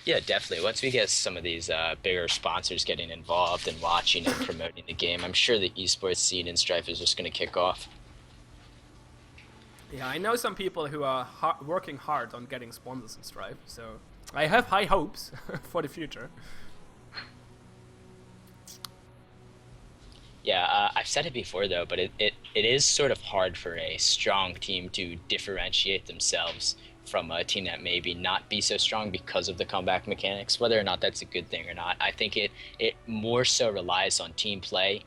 Yeah, definitely. Once we get some of these bigger sponsors getting involved and watching and promoting the game, I'm sure the esports scene in Strife is just going to kick off. Yeah, I know some people who are working hard on getting sponsors in Stripe, so I have high hopes for the future. Yeah, I've said it before though, but it is sort of hard for a strong team to differentiate themselves from a team that maybe not be so strong because of the comeback mechanics. Whether or not that's a good thing or not, I think it more so relies on team play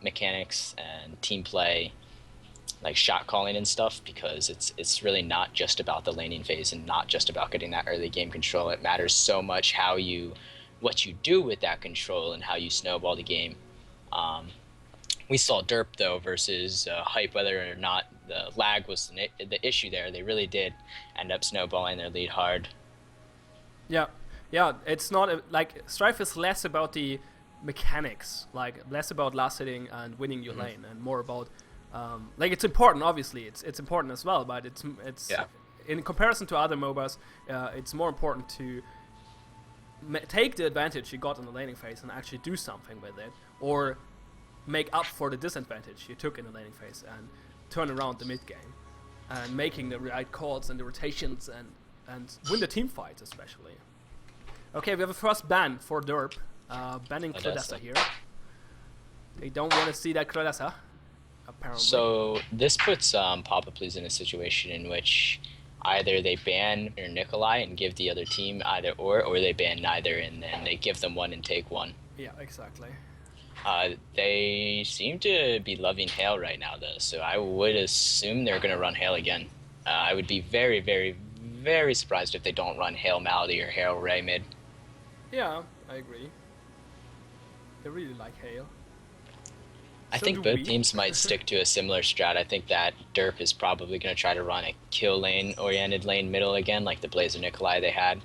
mechanics and team play like shot calling and stuff because it's really not just about the laning phase and not just about getting that early game control. It matters so much what you do with that control and how you snowball the game. Um, we saw DERP though versus Hype, whether or not the lag was the issue there. They really did end up snowballing their lead hard. Yeah, yeah. It's not like Strife is less about the mechanics, like less about last hitting and winning your lane, and more about like it's important. Obviously, it's important as well, but it's Yeah. in comparison to other MOBAs, it's more important to take the advantage you got in the laning phase and actually do something with it, or make up for the disadvantage you took in the laning phase and turn around the mid game and making the right calls and the rotations and win the team fights especially. Okay, we have a first ban for DERP, banning Claudessa here. They don't want to see that Claudessa, apparently. So this puts Papa Please in a situation in which either they ban or Nikolai and give the other team either or they ban neither and then they give them one and take one. Yeah, exactly. They seem to be loving Hail right now, though, so I would assume they're going to run Hail again. I would be very, very, very surprised if they don't run Hail Malady or Hail Ray mid. Yeah, I agree. They really like Hail. I think both teams might stick to a similar strat. I think that DERP is probably going to try to run a kill lane-oriented lane middle again, like the Blazer Nikolai they had.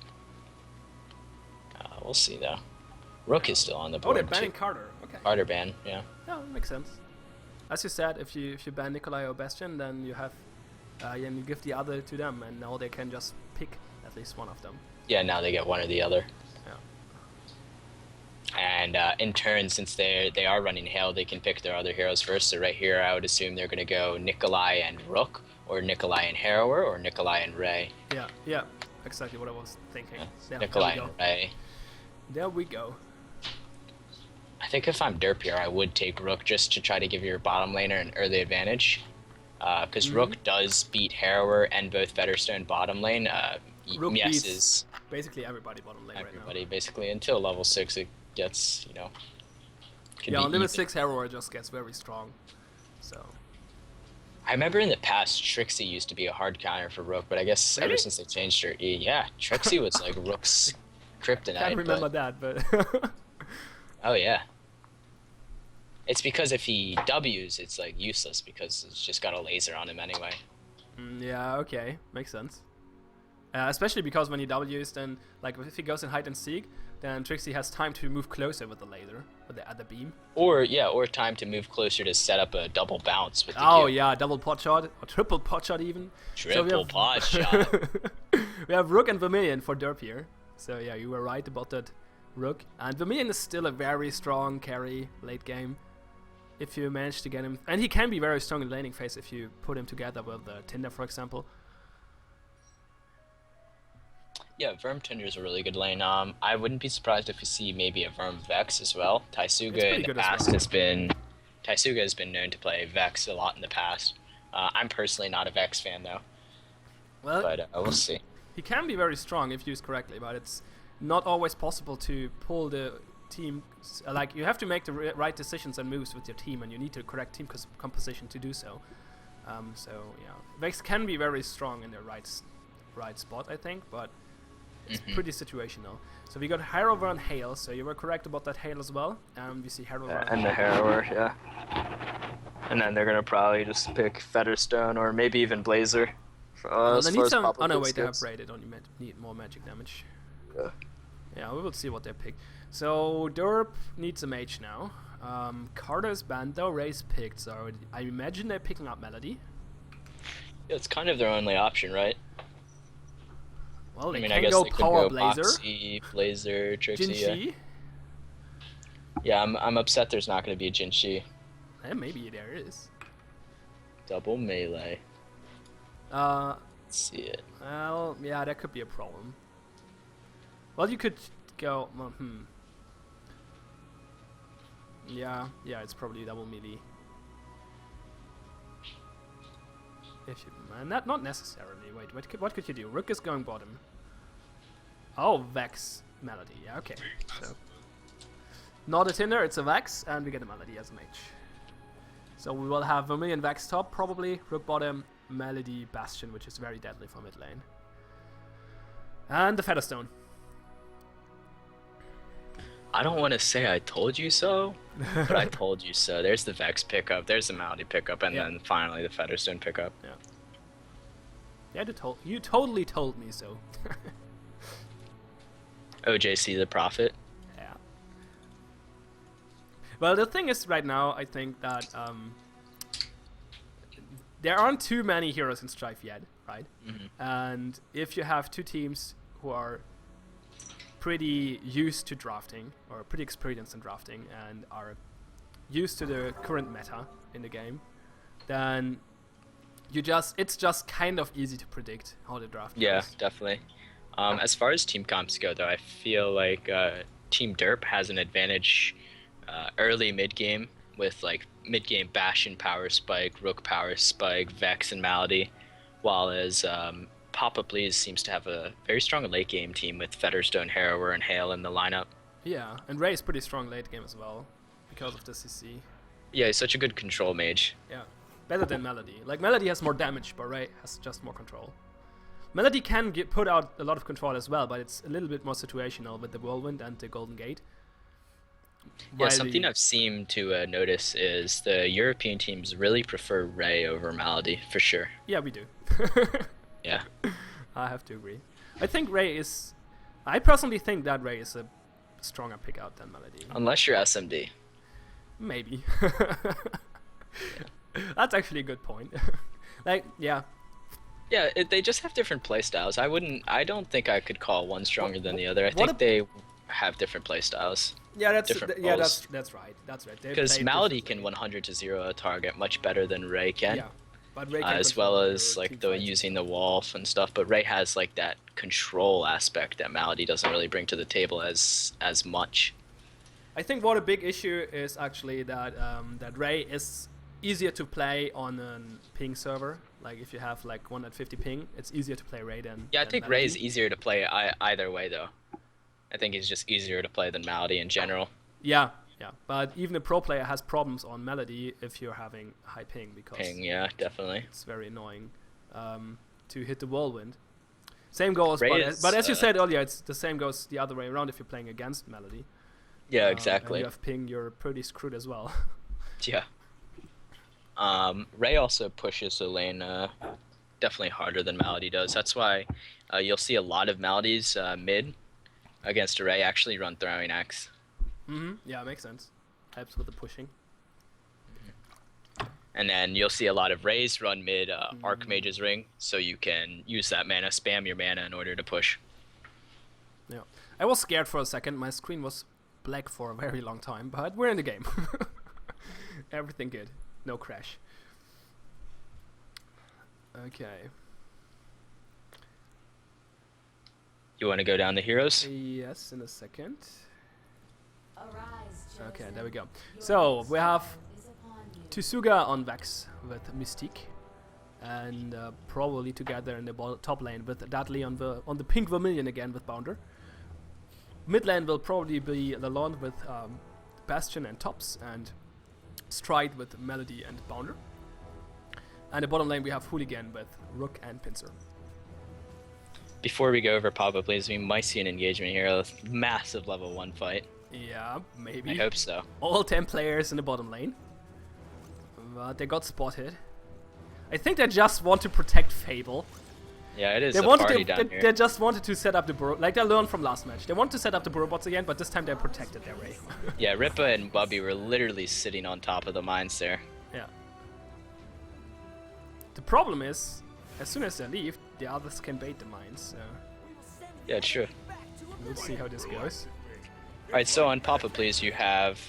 We'll see, though. Rook is still on the board. Oh, they're banning Carter. Okay. Carter ban, yeah. Yeah, that makes sense. As you said, if you ban Nikolai or Bastion, then you have then you give the other to them, and now they can just pick at least one of them. Yeah, now they get one or the other. Yeah. And in turn, since they are running Hail, they can pick their other heroes first. So right here, I would assume they're going to go Nikolai and Rook, or Nikolai and Harrower, or Nikolai and Ray. Yeah, yeah, exactly what I was thinking. Yeah, Nikolai and Ray. There we go. I think if I'm DERP here, I would take Rook just to try to give your bottom laner an early advantage. Because Rook does beat Harrower and both Featherstone bottom lane. Rook yes beats is basically everybody bottom lane everybody right now. basically until level 6 it gets, you know. Yeah, on level 6 Harrower just gets very strong. So I remember in the past Trixie used to be a hard counter for Rook, but I guess really? ever since they changed her E, yeah, Trixie was like Rook's kryptonite. I can't remember that, but oh yeah. It's because if he W's, it's like useless because it's just got a laser on him anyway. Yeah, okay, makes sense. Especially because when he W's, then like if he goes in hide and seek, then Trixie has time to move closer with the laser, with the other beam. Or time to move closer to set up a double bounce with the Oh Q. yeah, double pot shot or triple pot shot even. Triple pot shot. We have Rook and Vermilion for DERP here. So yeah, you were right about that Rook. And Vermilion is still a very strong carry late game. If you manage to get him, and he can be very strong in laning phase if you put him together with Tinder, for example. Yeah, Verm Tinder is a really good lane. I wouldn't be surprised if we see maybe a Verm Vex as well. Taisuga in the past has been known to play Vex a lot in the past. I'm personally not a Vex fan though. Well, but we'll see. He can be very strong if used correctly, but it's not always possible to pull the team. Like you have to make the right decisions and moves with your team, and you need the correct team composition to do so. So yeah, Vex can be very strong in the right spot, I think, but it's pretty situational. So we got Harrower and Hail, so you were correct about that Hail as well. We see Harrower and the Harrower, yeah. And then they're gonna probably just pick Featherstone or maybe even Blazer. They need some. Oh no, wait, they upgraded. Only need more magic damage. Yeah. Yeah, we will see what they pick. So DERP needs a mage now. Carter's banned though. Ray's picked, so I imagine they're picking up Melody. Yeah, it's kind of their only option, right? Well, I they mean, I can guess go they could Power go Blazer. Moxie, Blazer, Trixie. Yeah, Jinxi. yeah. I'm upset. There's not going to be a Jinxi. Maybe there is. Double melee. Uh, Let's see it. well, yeah, that could be a problem. Well, you could go. Well, Yeah, it's probably double melee. If you, not necessarily. Wait, what could you do? Rook is going bottom. Oh, Vex Melody. Yeah, okay. So, not a Tinder, it's a Vex, and we get a Melody as a mage. So we will have Vermilion Vex top, probably. Rook bottom, Melody, Bastion, which is very deadly for mid lane. And the Featherstone. I don't want to say I told you so, but I told you so. There's the Vex pickup, there's the Malady pickup, and then finally the Featherstone pickup. Yeah. Yeah, you totally told me so. OJC the Prophet. Yeah. Well, the thing is, right now, I think that there aren't too many heroes in Strife yet, right? Mm-hmm. And if you have two teams who are pretty used to drafting, or pretty experienced in drafting, and are used to the current meta in the game, then it's just kind of easy to predict how the draft goes. Yeah, definitely. As far as team comps go, though, I feel like Team DERP has an advantage early mid-game with like mid-game Bastion Power Spike, Rook Power Spike, Vex, and Malady, while as StrifeProLeague seems to have a very strong late-game team with Featherstone, Harrower, and Hale in the lineup. Yeah, and Ray is pretty strong late game as well because of the CC. Yeah, he's such a good control mage. Yeah, better than Melody. Like, Melody has more damage, but Ray has just more control. Melody can put out a lot of control as well, but it's a little bit more situational with the Whirlwind and the Golden Gate. Yeah, something I've seemed to notice is the European teams really prefer Ray over Malady, for sure. Yeah, we do. Yeah. I have to agree. I personally think that Ray is a stronger pick out than Melody. Unless you're SMD. Maybe. That's actually a good point. Like, yeah. Yeah, they just have different playstyles. I don't think I could call one stronger than the other. I think they have different playstyles. Yeah, that's roles. that's right. That's right. Because Malady can 100 to 0 a target much better than Ray can. Yeah, but Ray can as well as like using the Wolf and stuff. But Ray has like that control aspect that Malady doesn't really bring to the table as much. I think what a big issue is actually that that Ray is easier to play on a ping server. Like if you have like 150 ping, it's easier to play Ray than. Yeah, I think Ray is easier to play either way though. I think he's just easier to play than Malady in general. Yeah, but even a pro player has problems on Melody if you're having high ping because yeah, definitely. It's very annoying to hit the Whirlwind. Same goes, but as you said earlier, it's the same goes the other way around if you're playing against Melody. Yeah, exactly. And you have ping, you're pretty screwed as well. Yeah. Ray also pushes the lane definitely harder than Malady does. That's why you'll see a lot of Maladies mid against a Ray actually run Throwing Axe. Yeah, it makes sense. Helps with the pushing. And then you'll see a lot of Rays run mid Archmage's Ring, so you can use that mana, spam your mana in order to push. Yeah, I was scared for a second. My screen was black for a very long time, but we're in the game. Everything good. No crash. Okay. You want to go down the heroes? Yes, in a second. Okay, there we go. So we have Tsuga on Vex with Mystique, and probably together in the top lane with Dudley on the pink Vermilion again with Bounder. Mid lane will probably be Lalonde with Bastion and Tops, and Stride with Melody and Bounder. And the bottom lane we have Hooligan with Rook and Pincer. Before we go over StrifeProLeague, we might see an engagement here, a massive level 1 fight. Yeah, maybe. I hope so. All 10 players in the bottom lane. But they got spotted. I think they just want to protect Fable. Yeah, it is a party down here. They just wanted to set up the burrow, like they learned from last match. They want to set up the burrow bots again, but this time they protected their Ray. Yeah, Ripa and Bubby were literally sitting on top of the mines there. Yeah. The problem is, as soon as they leave, the others can bait the mines. Yeah, true. We'll see how this goes. All right, so on Papa Please, you have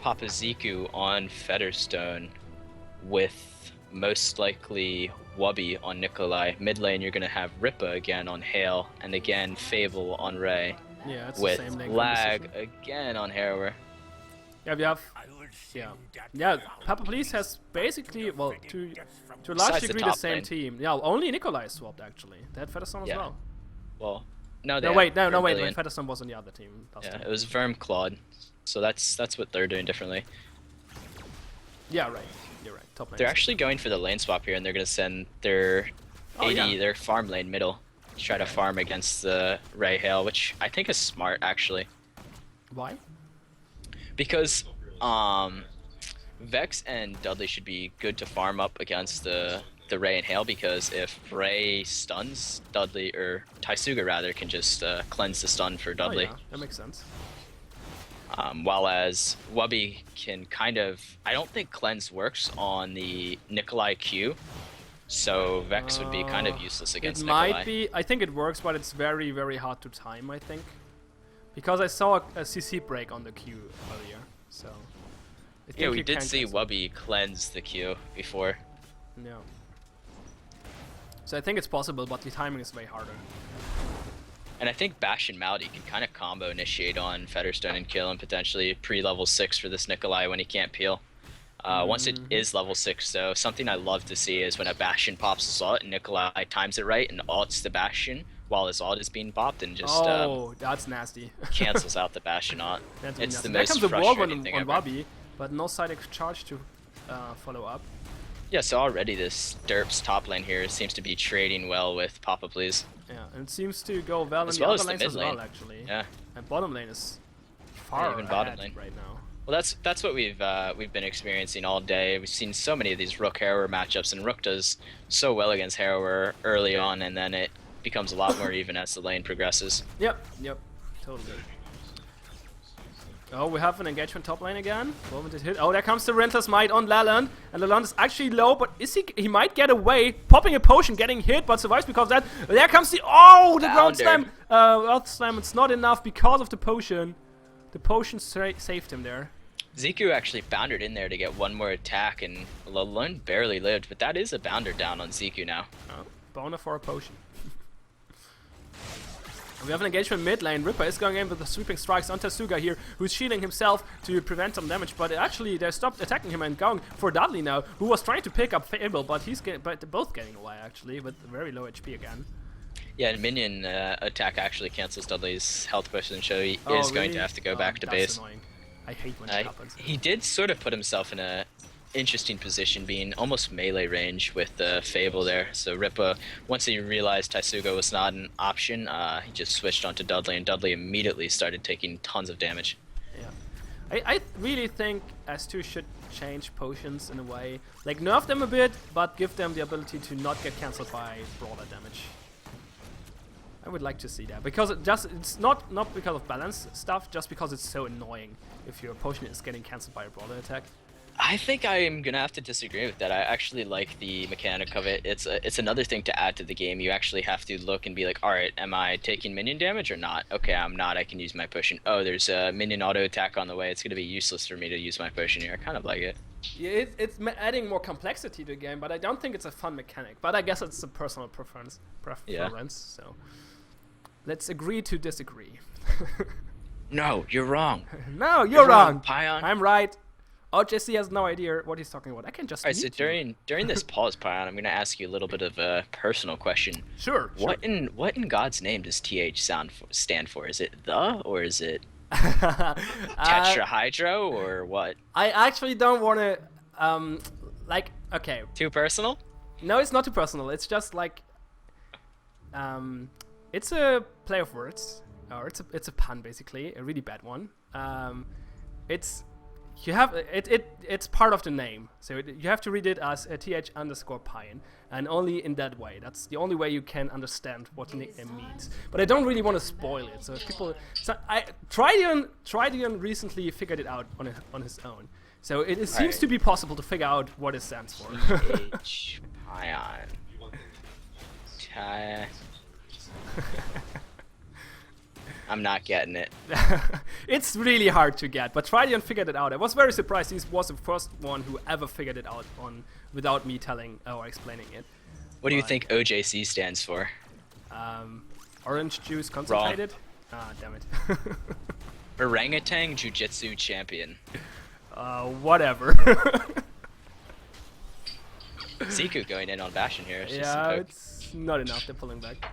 Papa Ziku on Featherstone with most likely Wubby on Nikolai. Mid lane, you're going to have Rippa again on Hale, and again Fable on Ray. Yeah, it's with the same lane Lag composition. again on Harrower. Yeah, we have. Yeah. Papa Please has basically, well, to a large Besides the degree, the top same lane. team. Yeah, only Nikolai is swapped actually. They had Featherstone as Yeah. well. Well, no, they No, have wait, no, wait. Vermilion. Featherstone was on the other team last Yeah, time. it was Vermclawed. So that's what they're doing differently. Yeah, right. You're right. Top lane. They're actually going for the lane swap here, and they're going to send their Oh, 80, yeah. their farm lane middle, to try to farm against the Ray Hale, which I think is smart actually, Why? because Vex and Dudley should be good to farm up against the Ray and Hale, because if Ray stuns, Dudley, or Taisuga rather, can just cleanse the stun for Dudley. Oh, yeah, that makes sense. While as Wubby can kind of, I don't think cleanse works on the Nikolai Q, so Vex would be kind of useless against It Nikolai. might be. I think it works, but it's very, very hard to time. I think because I saw a CC break on the Q earlier, so. I think Yeah, we you did can see cancel. Wubby cleanse the Q before. Yeah. So I think it's possible, but the timing is way harder. And I think Bash and Maldy can kind of combo initiate on Featherstone and kill him potentially pre-level 6 for this Nikolai when he can't peel. Once it is level 6 though, something I love to see is when a Bastion pops his ult and Nikolai times it right and ults the Bastion while his ult is being popped and just Oh, that's nasty. cancels out the Bastion ult. That's It's nasty. the There most comes the wall frustrating on thing ever. Wubby, but no side charge to follow up. Yeah, so already this Derp's top lane here seems to be trading well with Papa Please. Yeah, and it seems to go well As in well the as other the lanes mid as well, lane. actually. Yeah. And bottom lane is far even bottom ahead lane. right now. Well, that's what we've been experiencing all day. We've seen so many of these Rook Harrower matchups, and Rook does so well against Harrower early on, and then it becomes a lot more even as the lane progresses. Yep, totally. Oh, we have an engagement top lane again. Moment it hit. Oh, there comes the Rentless Might on Leland. And Leland is actually low, but he might get away. Popping a potion, getting hit, but survives because of that. There comes the the ground slam. Earth slam, it's not enough because of the potion. The potion saved him there. Ziku actually boundered in there to get one more attack, and Leland barely lived, but that is a bounder down on Ziku now. Oh, boner for a potion. We have an engagement mid lane. Ripper is going in with the sweeping strikes on Tasuga here, who's shielding himself to prevent some damage. But actually, they stopped attacking him and going for Dudley now, who was trying to pick up Fable, but they're both getting away actually with very low HP again. Yeah, and minion attack actually cancels Dudley's health potion, so he Oh, is going really? to have to go back to that's base. Annoying. I hate when that happens. He did sort of put himself in a interesting position, being almost melee range with the Fable there. So Rippa, once he realized Taisuga was not an option, he just switched onto Dudley, and Dudley immediately started taking tons of damage. Yeah, I really think S2 should change potions in a way, like nerf them a bit, but give them the ability to not get cancelled by brawler damage. I would like to see that, because it's not because of balance stuff, just because it's so annoying if your potion is getting cancelled by a brawler attack. I think I'm gonna have to disagree with that. I actually like the mechanic of it. It's another thing to add to the game. You actually have to look and be like, all right, am I taking minion damage or not? Okay, I'm not. I can use my potion. Oh, there's a minion auto attack on the way. It's gonna be useless for me to use my potion here. I kind of like it. Yeah, it's adding more complexity to the game, but I don't think it's a fun mechanic. But I guess it's a personal preference. So let's agree to disagree. No, you're wrong. No, you're wrong. Pion. I'm right. Oh, Jesse has no idea what he's talking about. I can just. All right, so mute you. during this pause, Pion, I'm gonna ask you a little bit of a personal question. Sure. What in God's name does TH stand for? Is it the, or is it tetrahydro, or what? I actually don't want to. Okay. Too personal? No, it's not too personal. It's just like. It's a play of words, or it's a pun basically, a really bad one. It's part of the name, so you have to read it as a th_pion, and only in that way. That's the only way you can understand what the nickname means. But I don't really want to spoil it. So if people, Tridion recently figured it out on his own. So it seems to be possible to figure out what it stands for. TH pion. I'm not getting it. It's really hard to get, but Tridion figured it out. I was very surprised. He was the first one who ever figured it out without me telling or explaining it. What do you think OJC stands for? Orange juice concentrated? Ah, damn it. Orangutan Jiu-Jitsu Champion. Whatever. Siku going in on Bastion here. It's just Yeah, it's not enough. They're pulling back.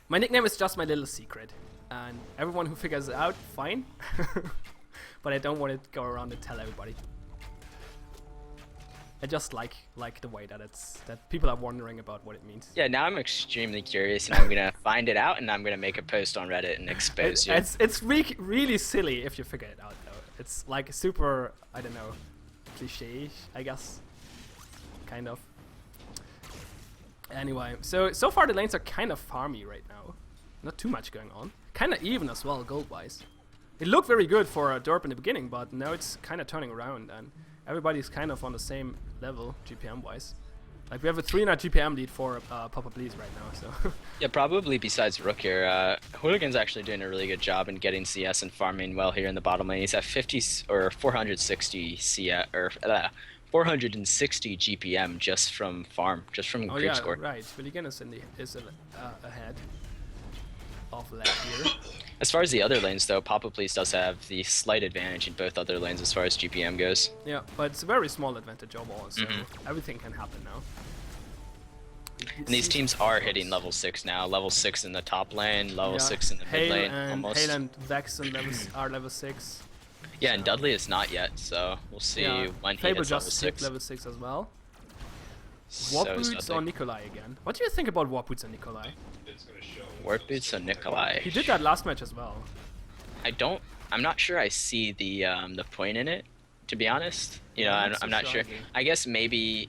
My nickname is just my little secret, and everyone who figures it out, fine. But I don't want it to go around and tell everybody. I just like the way that people are wondering about what it means. Yeah, now I'm extremely curious, and I'm gonna find it out, and I'm gonna make a post on Reddit and expose you. It's really silly if you figure it out, though. It's like super, I don't know, cliche, I guess, kind of. Anyway, so far the lanes are kind of farmy right now. Not too much going on. Kind of even as well, gold-wise. It looked very good for a DERP in the beginning, but now it's kind of turning around, and everybody's kind of on the same level, GPM-wise. Like, we have a 300 GPM lead for Papa Please right now, so... Yeah, probably besides Rook here. Hooligan's actually doing a really good job in getting CS and farming well here in the bottom lane. He's at 50 or 460 CS, or 460 GPM just from farm, just from creep score. Right. Willigan is ahead of left here. As far as the other lanes, though, Papa Please does have the slight advantage in both other lanes as far as GPM goes. Yeah, but it's a very small advantage overall, so everything can happen now. And these teams are hitting level 6 now. Level 6 in the top lane, level 6 in the mid lane, almost. Hale and Vex and are level 6. Yeah, and Dudley is not yet, so we'll see when he hits level 6. Level 6 as well. So Warp Boots or Nikolai again? What do you think about Warp Boots and Nikolai? Warp Boots on Nikolai. He did that last match as well. I'm not sure I see the point in it, to be honest. You know, I'm not sure. I guess maybe,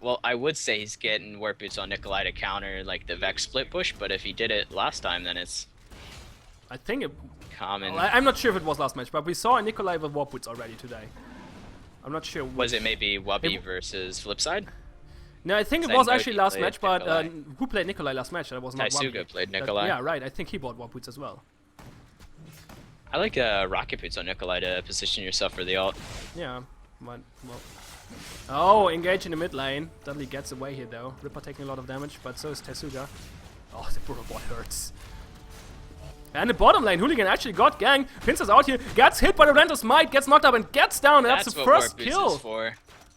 well, I would say he's getting Warp Boots on Nikolai to counter like the Vex split push, but if he did it last time, then it's I think it common. Well, I'm not sure if it was last match, but we saw Nikolai with Warp Boots already today. I'm not sure. Was it maybe Wubby versus Flipside? No, I think it was actually last match, but who played Nikolai last match? That was not Wubby. Taisuga played Nikolai. Yeah, right. I think he bought Warp Boots as well. I like Rocket Boots on Nikolai to position yourself for the ult. Yeah, but, well... Oh, engage in the mid lane. Dudley gets away here though. Ripper taking a lot of damage, but so is Taisuga. Oh, the poor boy hurts. And the bottom lane, Hooligan actually got gang. Pincers out here, gets hit by the Relentless Might, gets knocked up and gets down. And that's the first kill. For.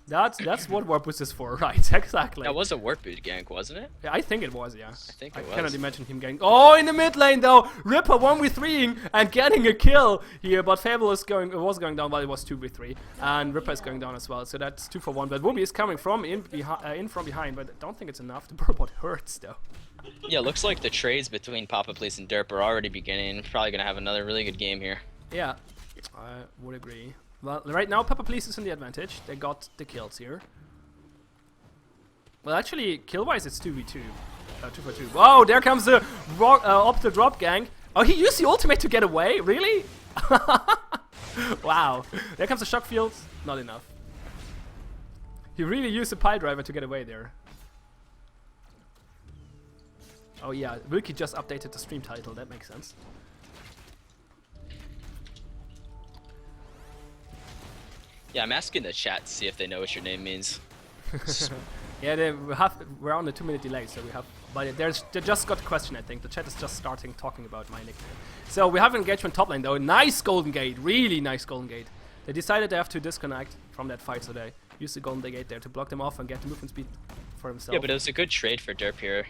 That's what Warp Boost is for, right? Exactly. That was a Warp Boot gank, wasn't it? Yeah, I think it was, yeah. I think it was. I cannot imagine him getting... Oh, in the mid lane though! Ripper 1v3ing and getting a kill here, but Fable was going down, well, it was 2v3. And Ripper is going down as well, so that's 2 for 1. But Wooby is coming from in from behind, but I don't think it's enough. The Burbot hurts though. Yeah, looks like the trades between Papa Please and DERP are already beginning. Probably going to have another really good game here. Yeah, I would agree. Well, right now Papa Please is in the advantage. They got the kills here. Well, actually, kill-wise, it's 2v2. 2 for 2. Whoa, there comes the up the drop gang. Oh, he used the ultimate to get away? Really? Wow. There comes the shock field. Not enough. He really used the pile driver to get away there. Oh yeah, Wilkie just updated the stream title. That makes sense. Yeah, I'm asking the chat to see if they know what your name means. Yeah, we're on a 2-minute delay, so we have. But they just got a question, I think. The chat is just starting talking about my nickname. So we have engagement top lane though. Nice Golden Gate, really nice Golden Gate. They decided they have to disconnect from that fight, so they used the Golden Gate there to block them off and get the movement speed for himself. Yeah, but it was a good trade for DERP here.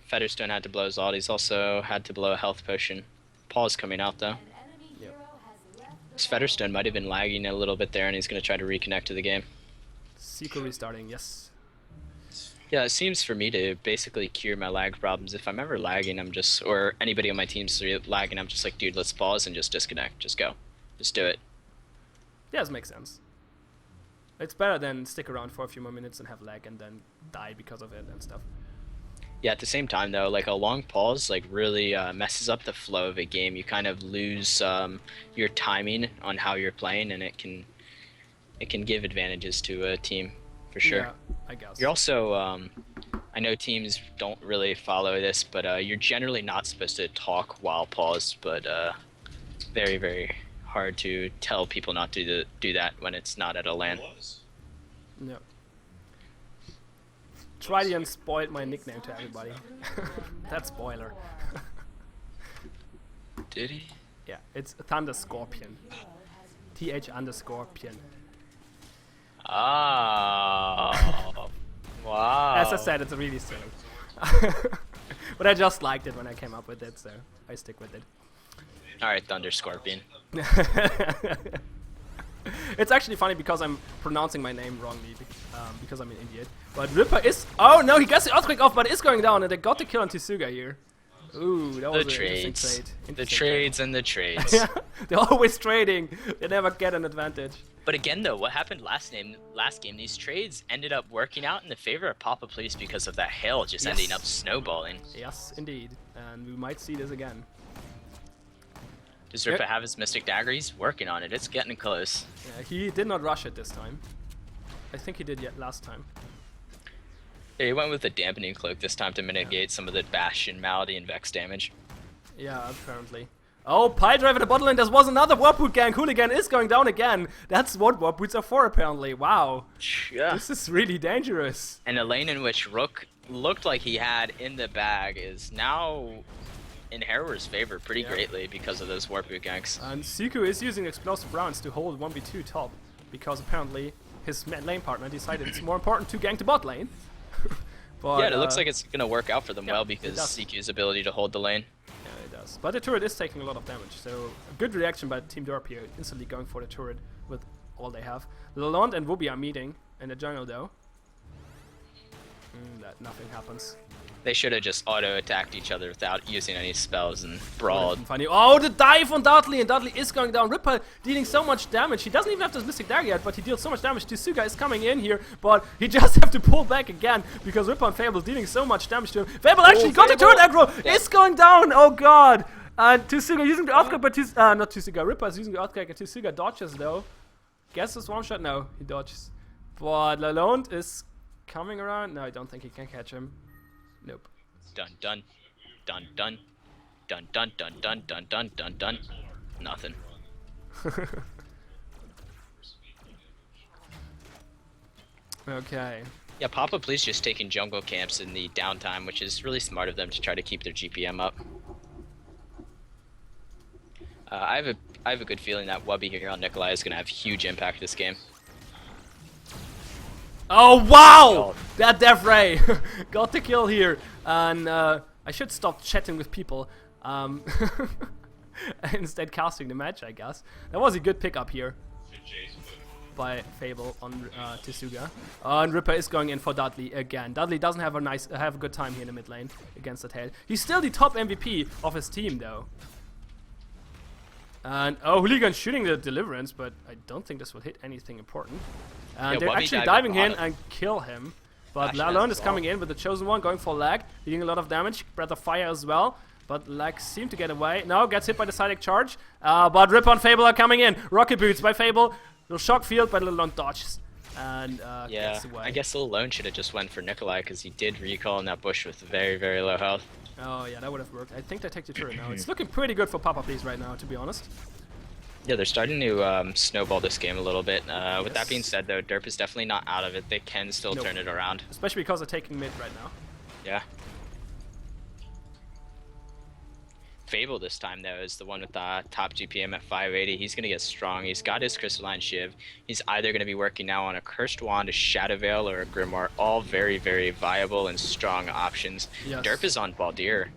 Featherstone had to blow his ult. He's also had to blow a health potion. Paul's coming out though. Yep. His Featherstone might have been lagging a little bit there, and he's going to try to reconnect to the game. Seeker restarting, yes. Yeah, it seems for me to basically cure my lag problems. If I'm ever lagging, I'm just, or anybody on my team's lagging, I'm just like, dude, let's pause and just disconnect. Just go. Just do it. Yeah, this makes sense. It's better than stick around for a few more minutes and have lag and then die because of it and stuff. Yeah, at the same time though, like a long pause like really messes up the flow of a game. You kind of lose your timing on how you're playing, and it can give advantages to a team for sure. Yeah, I guess. You're also I know teams don't really follow this, but you're generally not supposed to talk while paused, but very, very hard to tell people not to do that when it's not at a LAN. No. Tridian spoiled my nickname to everybody. That's spoiler. Did he? Yeah, it's Thunder Scorpion. TH_Pion. Oh. Wow. As I said, it's really silly. But I just liked it when I came up with it, so I stick with it. Alright, Thunder Scorpion. It's actually funny because I'm pronouncing my name wrongly, because I'm an idiot. But Ripper is... Oh no, he gets the Earthquake off, but is going down, and they got the kill on Tsuga here. Ooh, that was an interesting trade. The trades and the trades. Yeah, they're always trading. They never get an advantage. But again, though, what happened last game? These trades ended up working out in the favor of Papa Please because of that hail just ending up snowballing. Yes, indeed, and we might see this again. Does Ripper have his Mystic Dagger? He's working on it. It's getting close. Yeah, he did not rush it this time. I think he did yet last time. Yeah, he went with the Dampening Cloak this time to mitigate some of the Bastion, Malady, and Vex damage. Yeah, apparently. Oh, Pile Driver the bottom lane. There was another Warp Boot gang. Hooligan is going down again. That's what Warp Boots are for, apparently. Wow. Yeah. This is really dangerous. And a lane in which Rook looked like he had in the bag is now in Harrow's favor pretty greatly because of those Warp Boot ganks. And Siku is using explosive rounds to hold 1v2 top because apparently his lane partner decided it's more important to gank the bot lane. But, yeah, it looks like it's going to work out for them well because does. CQ's ability to hold the lane. Yeah, it does. But the turret is taking a lot of damage, so a good reaction by Team DERP here, instantly going for the turret with all they have. Lalonde and Wooby are meeting in the jungle though. Nothing happens. They should have just auto-attacked each other without using any spells and brawled. Funny. Oh, the dive on Dudley, and Dudley is going down. Ripper dealing so much damage. He doesn't even have this Mystic Dagger yet, but he deals so much damage. Tsuga is coming in here, but he just have to pull back again because Ripper and Fable dealing so much damage to him. Fable actually got the turret aggro. It's going down. Oh god. And Tsuga using the Earthquake, but not Tsuga. Ripper is using the Earthquake, and Tsuga dodges though. Guess this one shot. No, he dodges. But Lalonde is coming around. No, I don't think he can catch him. Nope. Dun dun dun dun dun dun dun dun dun dun dun dun. Nothing. Okay. Yeah, Papa Please just taking jungle camps in the downtime, which is really smart of them to try to keep their GPM up. I have a good feeling that Wubby here on Nikolai is gonna have huge impact this game. Oh wow! That Death Ray got the kill here, and I should stop chatting with people, instead casting the match, I guess. That was a good pickup here by Fable on Tsuga. And Ripper is going in for Dudley again. Dudley doesn't have a good time here in the mid lane against the tail. He's still the top MVP of his team though. And Hooligan shooting the Deliverance, but I don't think this will hit anything important. And they're actually diving in and kill him. But Lalonde is coming in with the Chosen One, going for Lag, dealing a lot of damage. Breath of Fire as well. But Lag seemed to get away. No, gets hit by the Psychic Charge. But Ripper and Fable are coming in. Rocket Boots by Fable. Little Shock Field, but Lalonde dodges. And gets away. I guess Lalonde should have just went for Nikolai because he did recall in that bush with very, very low health. Oh yeah, that would have worked. I think they take the turret now. It's looking pretty good for Papa Please right now, to be honest. Yeah, they're starting to snowball this game a little bit. With that being said, though, DERP is definitely not out of it. They can still turn it around. Especially because they're taking mid right now. Yeah. Fable this time, though, is the one with the top GPM at 580. He's going to get strong. He's got his Crystalline Shiv. He's either going to be working now on a Cursed Wand, a Shadow Veil, or a Grimoire. All very, very viable and strong options. Yes. DERP is on Baldir.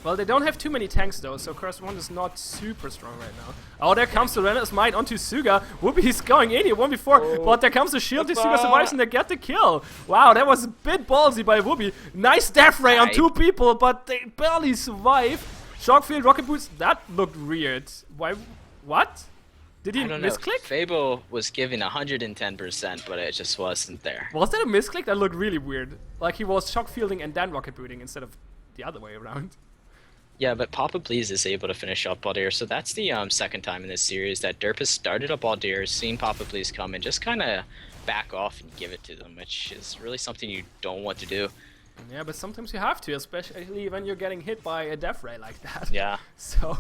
Well, they don't have too many tanks though, so Cursed Wand is not super strong right now. Oh, there comes the Relentless Might onto Tsuga. Whoopi's going in here 1v4, but there comes the shield. Tsuga survives and they get the kill. Wow, that was a bit ballsy by Whoopi. Nice Death Ray on two people, but they barely survive. Shockfield, Rocket Boots, that looked weird. Why? What? Did he misclick? Fable was giving 110%, but it just wasn't there. Was that a misclick? That looked really weird. Like he was shock fielding and then rocket booting instead of the other way around. Yeah, but Papa Please is able to finish up Baldir, so that's the second time in this series that DERP has started up Baldir, seen Papa Please come, and just kind of back off and give it to them, which is really something you don't want to do. Yeah, but sometimes you have to, especially when you're getting hit by a death ray like that. Yeah. So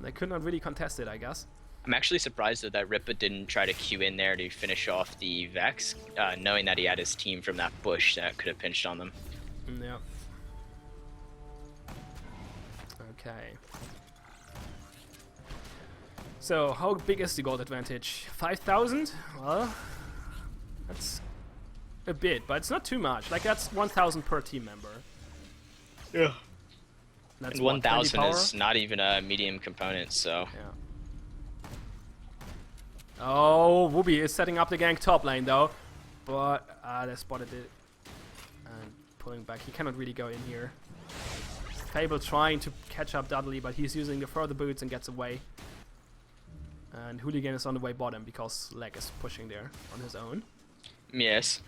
they could not really contest it, I guess. I'm actually surprised that Ripa didn't try to queue in there to finish off the Vex, knowing that he had his team from that bush that could have pinched on them. Yeah. Okay. So, how big is the gold advantage? 5,000? Well, that's a bit, but it's not too much. Like, that's 1,000 per team member. Yeah. That's And what, 20 1,000 power? is not even a medium component, so... Yeah. Oh, Wooby is setting up the gank top lane, though. But, they spotted it. And pulling back. He cannot really go in here. Fable trying to catch up Dudley, but he's using the further boots and gets away. And Hooligan is on the way bottom because Leg is pushing there on his own. Yes.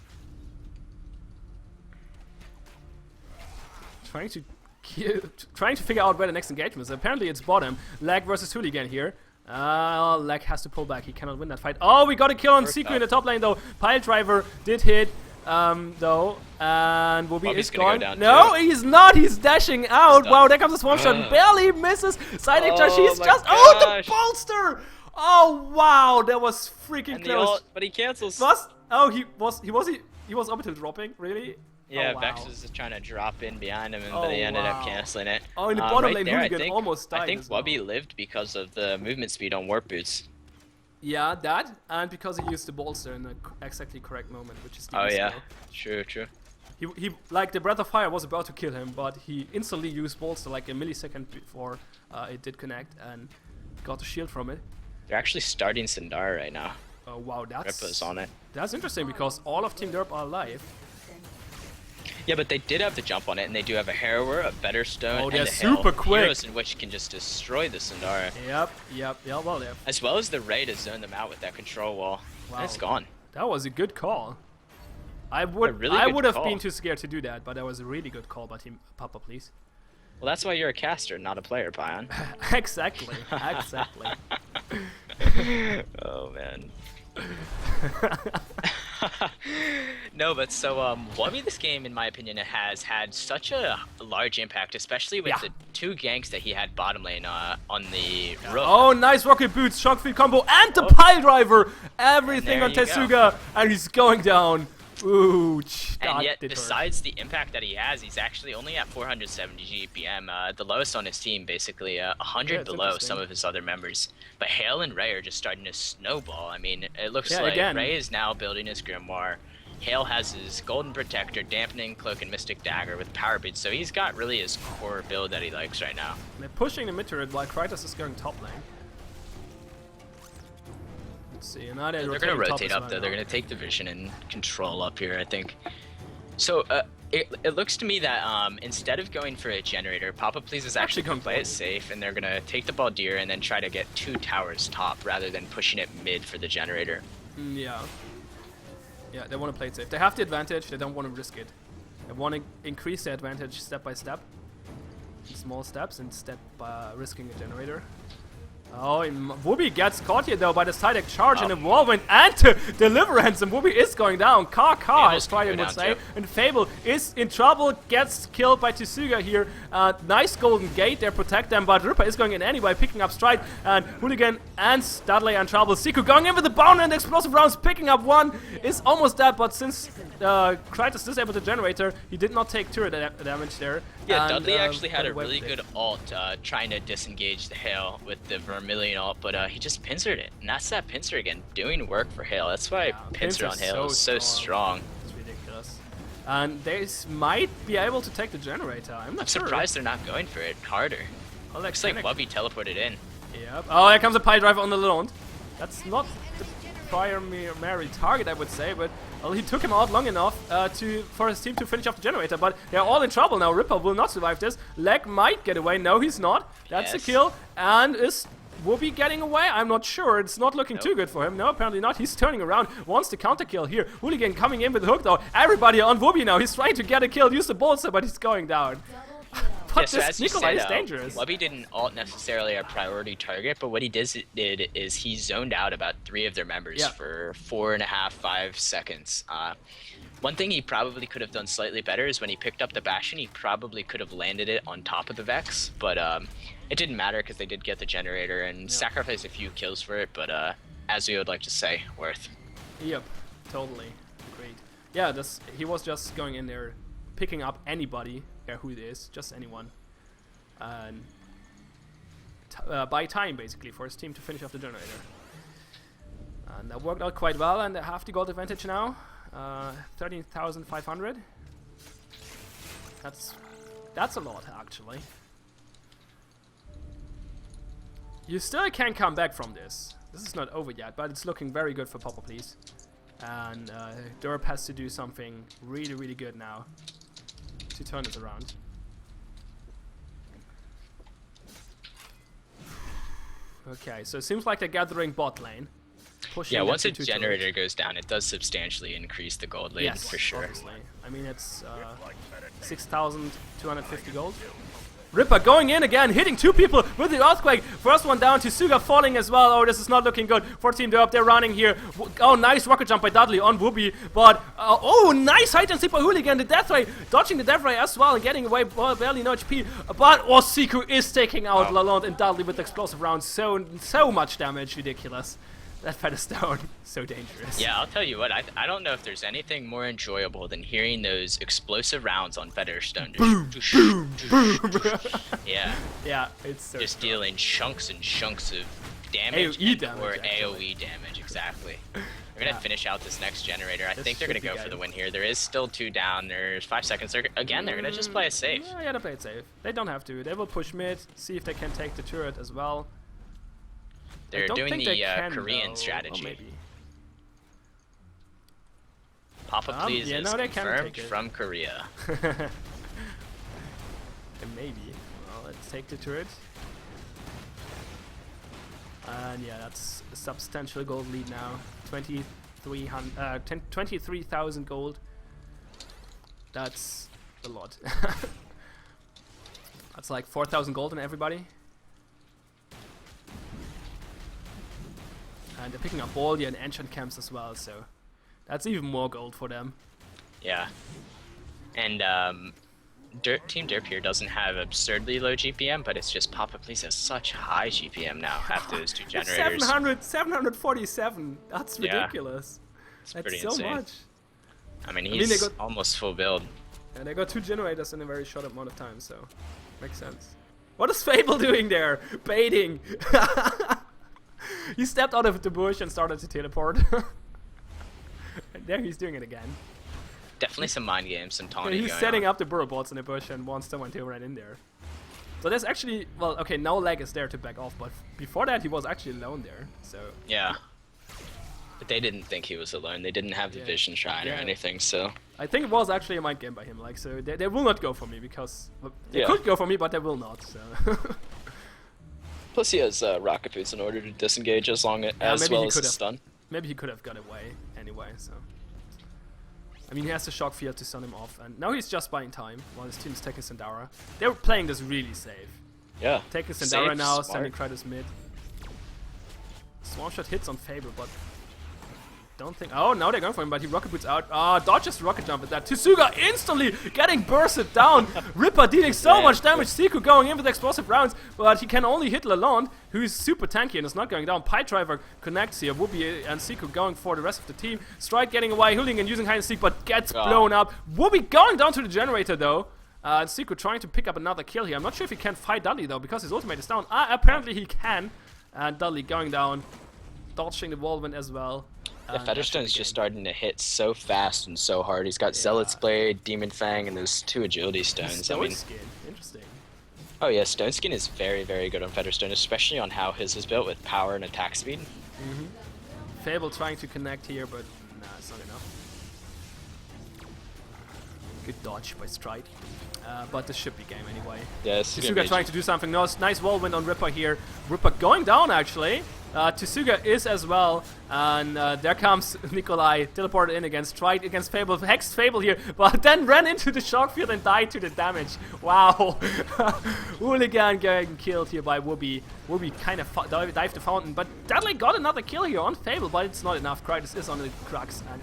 Trying to figure out where the next engagement is. Apparently it's bottom. Leg versus Hooligan here. Leg has to pull back. He cannot win that fight. Oh, we got a kill on Seku in the top lane though. Pile driver did hit. Though, and Wooby is gone. No, he's not. He's dashing out. Wow, there comes a swarm shot. Barely misses. Side charge. He's just. Gosh. Oh, the bolster. Oh wow, that was freaking close. But he cancels. Oh, he was orbital dropping. Really? Yeah, oh, wow. Vex was just trying to drop in behind him, but he ended up canceling it. Oh, in the bottom lane, there, Hooligan almost died. I think as well. Wubby lived because of the movement speed on warp boots. Yeah, that, and because he used the bolster in the exactly correct moment, which is the Oh yeah, skill. true. He like the breath of fire was about to kill him, but he instantly used bolster like a millisecond before it did connect and got the shield from it. They're actually starting Sindar right now. Oh wow, Ripa's on it. That's interesting because all of Team DERP are alive. Yeah, but they did have the jump on it, and they do have a Harrower, a Better Stone, Oh, and they're a super quick. Heroes in which can just destroy the Sindara. Yep. Well, there. As well as the Ray to zone them out with that control wall. Wow. And it's gone. That was a good call. I would have been too scared to do that, but that was a really good call by Team Papa, please. Well, that's why you're a caster, not a player, Pion. Exactly. Oh man. No, but so Wubby this game, in my opinion, has had such a large impact, especially with the two ganks that he had bottom lane on the rook. Oh, nice rocket boots, shock feed combo, and the pile driver. Everything on Tetsuga, and he's going down. Ooh, and yet, besides the impact that he has, he's actually only at 470 GPM, the lowest on his team, basically 100 below some of his other members. But Hale and Ray are just starting to snowball. I mean, it looks like Ray is now building his Grimoire. Hale has his Golden Protector, Dampening Cloak, and Mystic Dagger with Power Boots, so he's got really his core build that he likes right now. They're pushing the mid turret while Kratos is going top lane. Let's see, and they're going to rotate up, though. They're going to take the vision and control up here, I think. So, it looks to me that instead of going for a generator, Papa Please is actually going to play it safe, and they're going to take the Baldir and then try to get 2 towers top rather than pushing it mid for the generator. Yeah, they want to play it safe. They have the advantage, they don't want to risk it. They want to increase the advantage step by step. In small steps instead by risking a generator. Oh, and Wooby gets caught here though by the side deck charge and a whirlwind and Deliverance, and Wooby is going down. As Friday would say. And Fable is in trouble, gets killed by Tetsuga here. Nice golden gate there, protect them, but Ripper is going in anyway, picking up Stride, and Hooligan and Dudley are in trouble. Seku going in with the bound and explosive rounds, picking up one, is almost dead, but since Kratos disabled the generator, he did not take turret damage there. Yeah, and, Dudley actually had a really good ult trying to disengage the Hale with the Vermilion ult, but he just pincered it. And that's that pincer again, doing work for Hale. That's why pincer on Hale is so strong. It's ridiculous. And they might be able to take the generator. I'm surprised they're not going for it harder. Oh, looks like Wubby teleported in. Yep. Oh, here comes a pile driver on the Lund. That's not the primary target, I would say, but well, he took him out long enough for his team to finish off the generator, but they're all in trouble now. Ripper will not survive this. Leg might get away. No, he's not. That's a kill. And is Wooby getting away? I'm not sure. It's not looking too good for him. No, apparently not. He's turning around. Wants the counter kill here. Hooligan coming in with the hook though. Everybody on Wooby now. He's trying to get a kill. Use the bolster, but he's going down. But so this as you Nikolai said, is dangerous. Wubby didn't ult necessarily a priority target, but what he did is he zoned out about 3 of their members Yeah. for 4.5, 5 seconds. One thing he probably could have done slightly better is when he picked up the Bastion, he probably could have landed it on top of the Vex, but it didn't matter because they did get the generator and sacrificed a few kills for it, but as we would like to say, worth. Yep, totally. Great. Yeah, he was just going in there, picking up anybody, who it is, just anyone. And buy time, basically, for his team to finish off the generator. And that worked out quite well, and they have the gold advantage now. 13,500. That's a lot, actually. You still can come back from this. This is not over yet, but it's looking very good for Papa Please. And DERP has to do something really, really good now to turn this around. Okay, so it seems like they're gathering bot lane. Yeah, once a generator goes down, it does substantially increase the gold lead, for sure. Obviously. I mean, it's 6,250 gold. Ripper going in again, hitting 2 people with the Earthquake. First one down, Tsuga falling as well. Oh, this is not looking good for Team DERP. They're running here. Oh, nice rocket jump by Dudley on Whoopi. But, oh, nice hide and seek by Hooligan. The Death Ray, dodging the Death Ray as well and getting away. Barely no HP. But, oh, Siku is taking out Lalonde and Dudley with explosive rounds. So much damage. Ridiculous. That Featherstone, so dangerous. Yeah, I'll tell you what, I don't know if there's anything more enjoyable than hearing those explosive rounds on Featherstone. Boom, boom, boom. Yeah. Yeah, it's so just strong. dealing chunks and chunks of damage. AoE damage, or actually. AoE damage, exactly. They're gonna finish out this next generator. I think they're gonna go for the win here. There is still 2 down. There's 5 seconds. They're gonna just play it safe. Yeah, they play it safe. They don't have to. They will push mid, see if they can take the turret as well. They're doing the Korean though. strategy. Or maybe. Papa Please yeah, is no, they can confirmed take it. from Korea. Maybe. Well, let's take the turret. And yeah, that's a substantial gold lead now. 23,000 gold. That's a lot. That's like 4,000 gold on everybody. And they're picking up Baldia and enchant camps as well, so that's even more gold for them. Yeah. And Team DERP here doesn't have absurdly low GPM, but it's just Papa Please has such high GPM now after those 2 generators. 747. That's ridiculous. It's That's pretty so insane. much. I mean, he's almost full build. And they got 2 generators in a very short amount of time, so makes sense. What is Fable doing there? Baiting. He stepped out of the bush and started to teleport. And there he's doing it again. Definitely some mind games, some taunting He's going setting on. up the burrow bots in the bush and wants someone to run in there. So there's actually, well, okay, no lag is there to back off, but before that he was actually alone there, so... Yeah. But they didn't think he was alone. They didn't have the vision shrine or anything, so... I think it was actually a mind game by him, like, so they will not go for me, because... Well, they Yeah. could go for me, but they will not, so... Plus he has rocket boots in order to disengage as long as maybe well he as could the have. stun. Maybe he could have got away anyway, so... I mean, he has the shock field to stun him off, and now he's just buying time while his team is taking Sandara. They're playing this really safe. Yeah. Taking Sandara Safe, now, smart. sending Kratos mid. Swarm shot hits on Fable, but don't think. Oh, now they're going for him, but he rocket boots out. Ah, dodges rocket jump at that. Tsuga instantly getting bursted down. Ripper dealing so much damage. Siku going in with explosive rounds, but he can only hit Lalonde, who's super tanky and is not going down. Piledriver connects here. Whoopi and Siku going for the rest of the team. Strike getting away. Hooligan using hide and seek, but gets blown up. Whoopi going down to the generator though. And Siku trying to pick up another kill here. I'm not sure if he can fight Dudley though, because his ultimate is down. Apparently he can. And Dudley going down, dodging the whirlwind as well. Yeah, Featherstone's just starting to hit so fast and so hard. He's got Zealot's Blade, Demon Fang, and those 2 agility stones. Stone skin, interesting. Oh yeah, Stone Skin is very, very good on Featherstone, especially on how his is built with power and attack speed. Fable trying to connect here, but nah, it's not enough. Good dodge by Stride. But this should be game anyway. Yeah, this is Tsuga trying to do something nice. Nice whirlwind on Ripper here. Ripper going down actually. Tsuga is as well, and there comes Nikolai, teleported in against, tried against Fable, hexed Fable here, but then ran into the shock field and died to the damage. Wow. Hooligan getting killed here by Whoopi. Whoopi kind of dived the fountain, but Dudley got another kill here on Fable, but it's not enough. Kratos is on the Crux, and